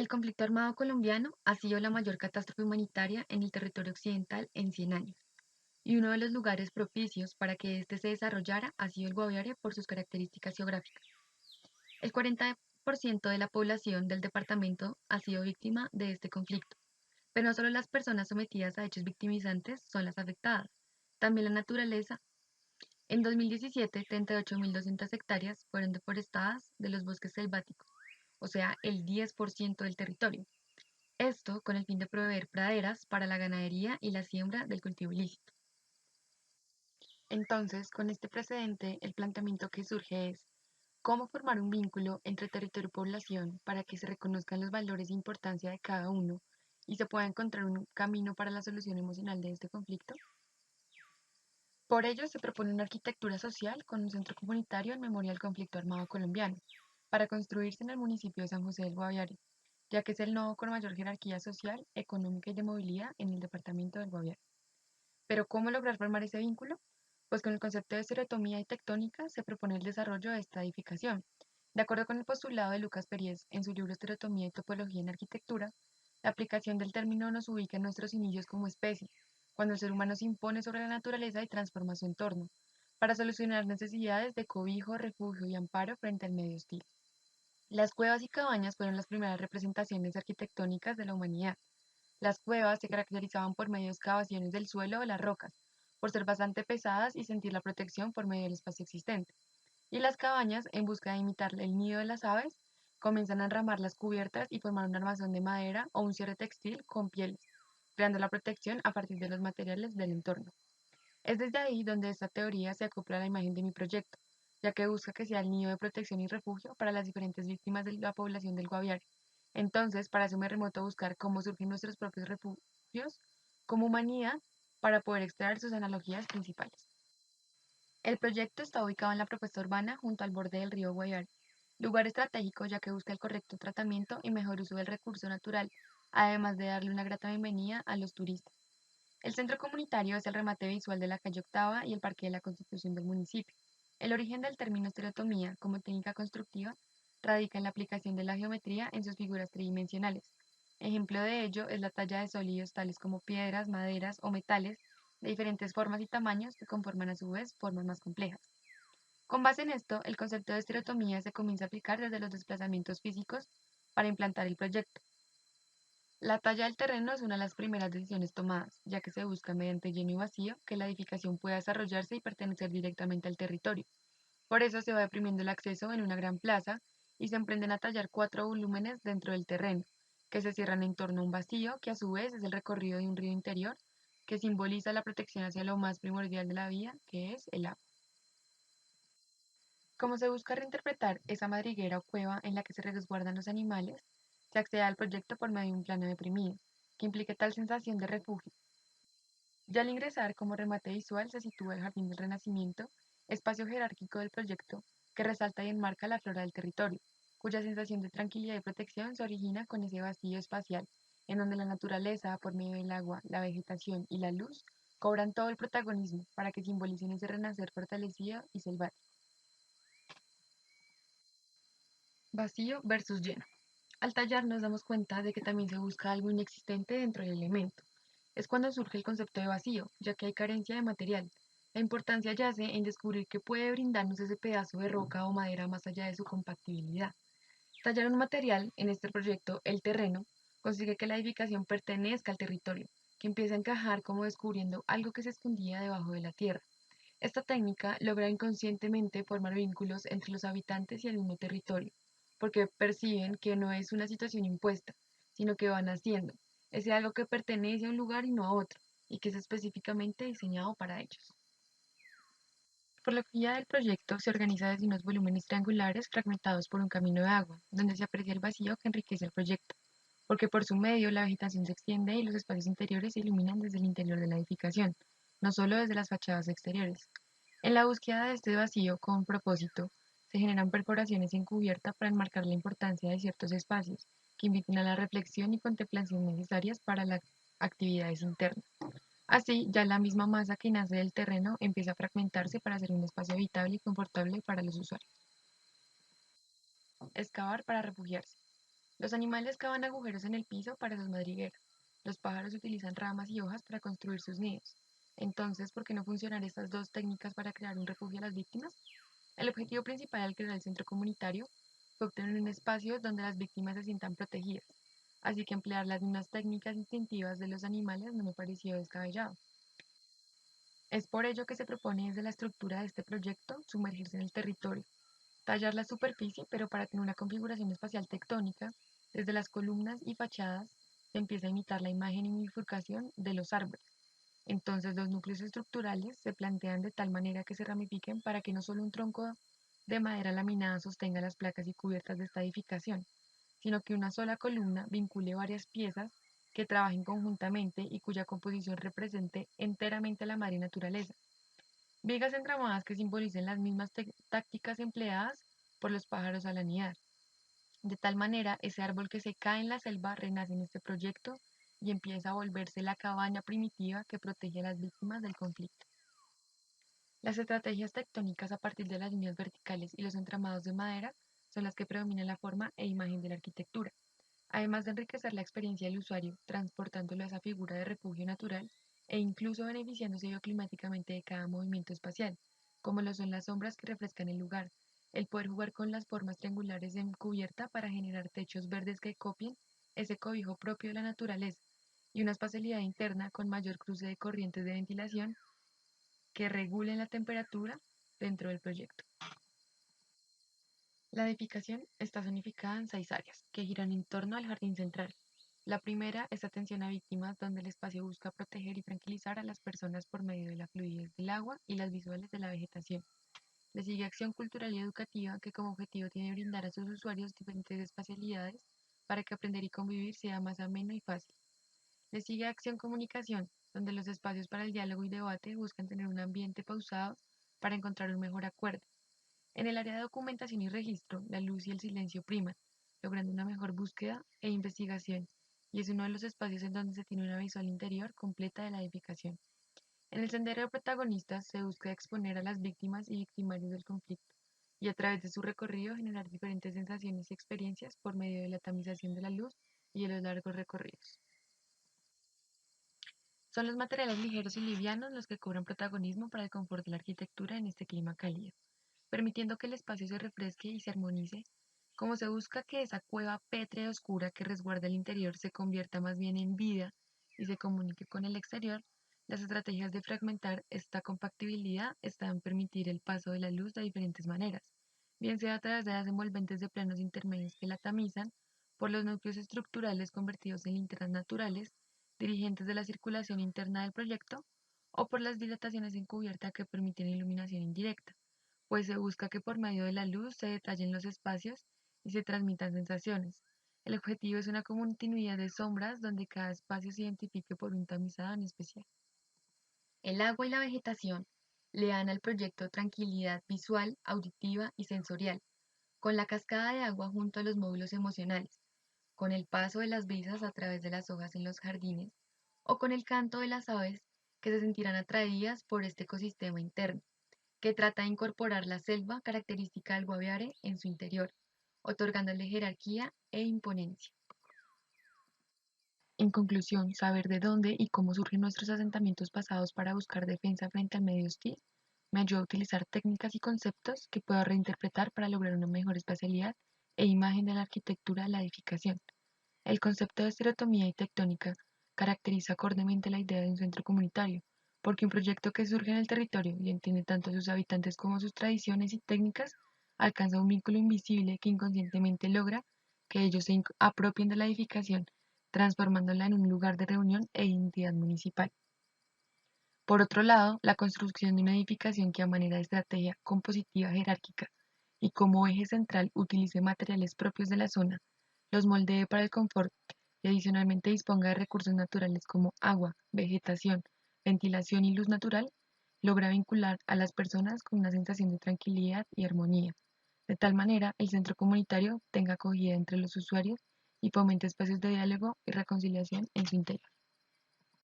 El conflicto armado colombiano ha sido la mayor catástrofe humanitaria en el territorio occidental en 100 años, y uno de los lugares propicios para que éste se desarrollara ha sido el Guaviare por sus características geográficas. El 40% de la población del departamento ha sido víctima de este conflicto, pero no solo las personas sometidas a hechos victimizantes son las afectadas, también la naturaleza. En 2017, 38.200 hectáreas fueron deforestadas de los bosques selváticos, o sea, el 10% del territorio. Esto con el fin de proveer praderas para la ganadería y la siembra del cultivo ilícito. Entonces, con este precedente, el planteamiento que surge es cómo formar un vínculo entre territorio y población para que se reconozcan los valores e importancia de cada uno y se pueda encontrar un camino para la solución emocional de este conflicto. Por ello, se propone una arquitectura social con un centro comunitario en memoria del conflicto armado colombiano, para construirse en el municipio de San José del Guaviare, ya que es el nodo con mayor jerarquía social, económica y de movilidad en el departamento del Guaviare. Pero ¿cómo lograr formar ese vínculo? Pues con el concepto de estereotomía y tectónica se propone el desarrollo de esta edificación. De acuerdo con el postulado de Lucas Peries en su libro Estereotomía y Topología en Arquitectura, la aplicación del término nos ubica en nuestros inicios como especie, cuando el ser humano se impone sobre la naturaleza y transforma su entorno, para solucionar necesidades de cobijo, refugio y amparo frente al medio hostil. Las cuevas y cabañas fueron las primeras representaciones arquitectónicas de la humanidad. Las cuevas se caracterizaban por medio de excavaciones del suelo o las rocas, por ser bastante pesadas y sentir la protección por medio del espacio existente. Y las cabañas, en busca de imitar el nido de las aves, comienzan a enramar las cubiertas y formar un armazón de madera o un cierre textil con pieles, creando la protección a partir de los materiales del entorno. Es desde ahí donde esta teoría se acopla a la imagen de mi proyecto, ya que busca que sea el nido de protección y refugio para las diferentes víctimas de la población del Guaviare. Entonces, para eso me remoto a buscar cómo surgen nuestros propios refugios como humanidad para poder extraer sus analogías principales. El proyecto está ubicado en la propuesta urbana junto al borde del río Guaviare, lugar estratégico ya que busca el correcto tratamiento y mejor uso del recurso natural, además de darle una grata bienvenida a los turistas. El centro comunitario es el remate visual de la calle Octava y el Parque de la Constitución del municipio. El origen del término estereotomía como técnica constructiva radica en la aplicación de la geometría en sus figuras tridimensionales. Ejemplo de ello es la talla de sólidos tales como piedras, maderas o metales de diferentes formas y tamaños que conforman a su vez formas más complejas. Con base en esto, el concepto de estereotomía se comienza a aplicar desde los desplazamientos físicos para implantar el proyecto. La talla del terreno es una de las primeras decisiones tomadas, ya que se busca mediante lleno y vacío que la edificación pueda desarrollarse y pertenecer directamente al territorio. Por eso se va deprimiendo el acceso en una gran plaza y se emprenden a tallar 4 volúmenes dentro del terreno, que se cierran en torno a un vacío que a su vez es el recorrido de un río interior que simboliza la protección hacia lo más primordial de la vida, que es el agua. Como se busca reinterpretar esa madriguera o cueva en la que se resguardan los animales, se accede al proyecto por medio de un plano deprimido, que implique tal sensación de refugio. Ya al ingresar como remate visual se sitúa el Jardín del Renacimiento, espacio jerárquico del proyecto que resalta y enmarca la flora del territorio, cuya sensación de tranquilidad y protección se origina con ese vacío espacial, en donde la naturaleza, por medio del agua, la vegetación y la luz, cobran todo el protagonismo para que simbolicen ese renacer fortalecido y selvático. Vacío versus lleno. Al tallar nos damos cuenta de que también se busca algo inexistente dentro del elemento. Es cuando surge el concepto de vacío, ya que hay carencia de material. La importancia yace en descubrir qué puede brindarnos ese pedazo de roca o madera más allá de su compatibilidad. Tallar un material, en este proyecto el terreno, consigue que la edificación pertenezca al territorio, que empieza a encajar como descubriendo algo que se escondía debajo de la tierra. Esta técnica logra inconscientemente formar vínculos entre los habitantes y el mismo territorio, porque perciben que no es una situación impuesta, sino que van haciendo. Es algo que pertenece a un lugar y no a otro, y que es específicamente diseñado para ellos. La tipología del proyecto se organiza desde unos volúmenes triangulares fragmentados por un camino de agua, donde se aprecia el vacío que enriquece el proyecto, porque por su medio la vegetación se extiende y los espacios interiores se iluminan desde el interior de la edificación, no solo desde las fachadas exteriores. En la búsqueda de este vacío con propósito, se generan perforaciones en cubierta para enmarcar la importancia de ciertos espacios que inviten a la reflexión y contemplación necesarias para las actividades internas. Así, ya la misma masa que nace del terreno empieza a fragmentarse para hacer un espacio habitable y confortable para los usuarios. Excavar para refugiarse. Los animales cavan agujeros en el piso para sus madrigueras. Los pájaros utilizan ramas y hojas para construir sus nidos. Entonces, ¿por qué no funcionar estas dos técnicas para crear un refugio a las víctimas? El objetivo principal al crear el centro comunitario fue obtener un espacio donde las víctimas se sientan protegidas, así que emplear las mismas técnicas instintivas de los animales no me pareció descabellado. Es por ello que se propone desde la estructura de este proyecto sumergirse en el territorio, tallar la superficie, pero para tener una configuración espacial tectónica, desde las columnas y fachadas se empieza a imitar la imagen y bifurcación de los árboles. Entonces los núcleos estructurales se plantean de tal manera que se ramifiquen para que no solo un tronco de madera laminada sostenga las placas y cubiertas de esta edificación, sino que una sola columna vincule varias piezas que trabajen conjuntamente y cuya composición represente enteramente la madre naturaleza. Vigas entramadas que simbolicen las mismas tácticas empleadas por los pájaros al anidar. De tal manera, ese árbol que se cae en la selva renace en este proyecto y empieza a volverse la cabaña primitiva que protege a las víctimas del conflicto. Las estrategias tectónicas a partir de las líneas verticales y los entramados de madera son las que predominan la forma e imagen de la arquitectura. Además de enriquecer la experiencia del usuario, transportándolo a esa figura de refugio natural e incluso beneficiándose bioclimáticamente de cada movimiento espacial, como lo son las sombras que refrescan el lugar, el poder jugar con las formas triangulares en cubierta para generar techos verdes que copien ese cobijo propio de la naturaleza, y una espacialidad interna con mayor cruce de corrientes de ventilación que regulen la temperatura dentro del proyecto. La edificación está zonificada en 6 áreas, que giran en torno al jardín central. La primera es atención a víctimas, donde el espacio busca proteger y tranquilizar a las personas por medio de la fluidez del agua y las visuales de la vegetación. Le sigue acción cultural y educativa, que como objetivo tiene brindar a sus usuarios diferentes espacialidades para que aprender y convivir sea más ameno y fácil. Le sigue acción comunicación, donde los espacios para el diálogo y debate buscan tener un ambiente pausado para encontrar un mejor acuerdo. En el área de documentación y registro, la luz y el silencio priman, logrando una mejor búsqueda e investigación, y es uno de los espacios en donde se tiene una visual interior completa de la edificación. En el sendero de protagonistas se busca exponer a las víctimas y victimarios del conflicto, y a través de su recorrido generar diferentes sensaciones y experiencias por medio de la tamización de la luz y de los largos recorridos. Son los materiales ligeros y livianos los que cobran protagonismo para el confort de la arquitectura en este clima cálido, permitiendo que el espacio se refresque y se armonice, como se busca que esa cueva pétrea y oscura que resguarda el interior se convierta más bien en vida y se comunique con el exterior. Las estrategias de fragmentar esta compactibilidad están en permitir el paso de la luz de diferentes maneras, bien sea a través de las envolventes de planos intermedios que la tamizan, por los núcleos estructurales convertidos en linternas naturales, dirigentes de la circulación interna del proyecto, o por las dilataciones encubiertas que permiten iluminación indirecta, pues se busca que por medio de la luz se detallen los espacios y se transmitan sensaciones. El objetivo es una continuidad de sombras donde cada espacio se identifique por un tamizado en especial. El agua y la vegetación le dan al proyecto tranquilidad visual, auditiva y sensorial, con la cascada de agua junto a los módulos emocionales, con el paso de las brisas a través de las hojas en los jardines, o con el canto de las aves que se sentirán atraídas por este ecosistema interno, que trata de incorporar la selva característica del Guaviare en su interior, otorgándole jerarquía e imponencia. En conclusión, saber de dónde y cómo surgen nuestros asentamientos pasados para buscar defensa frente al medio hostil me ayuda a utilizar técnicas y conceptos que puedo reinterpretar para lograr una mejor espacialidad e imagen de la arquitectura de la edificación. El concepto de estereotomía y tectónica caracteriza acordemente la idea de un centro comunitario, porque un proyecto que surge en el territorio y entiende tanto a sus habitantes como sus tradiciones y técnicas alcanza un vínculo invisible que inconscientemente logra que ellos se apropien de la edificación, transformándola en un lugar de reunión e identidad municipal. Por otro lado, la construcción de una edificación que a manera de estrategia compositiva jerárquica y como eje central utilice materiales propios de la zona, los moldee para el confort y adicionalmente disponga de recursos naturales como agua, vegetación, ventilación y luz natural, logra vincular a las personas con una sensación de tranquilidad y armonía. De tal manera, el centro comunitario tenga acogida entre los usuarios y fomente espacios de diálogo y reconciliación en su interior.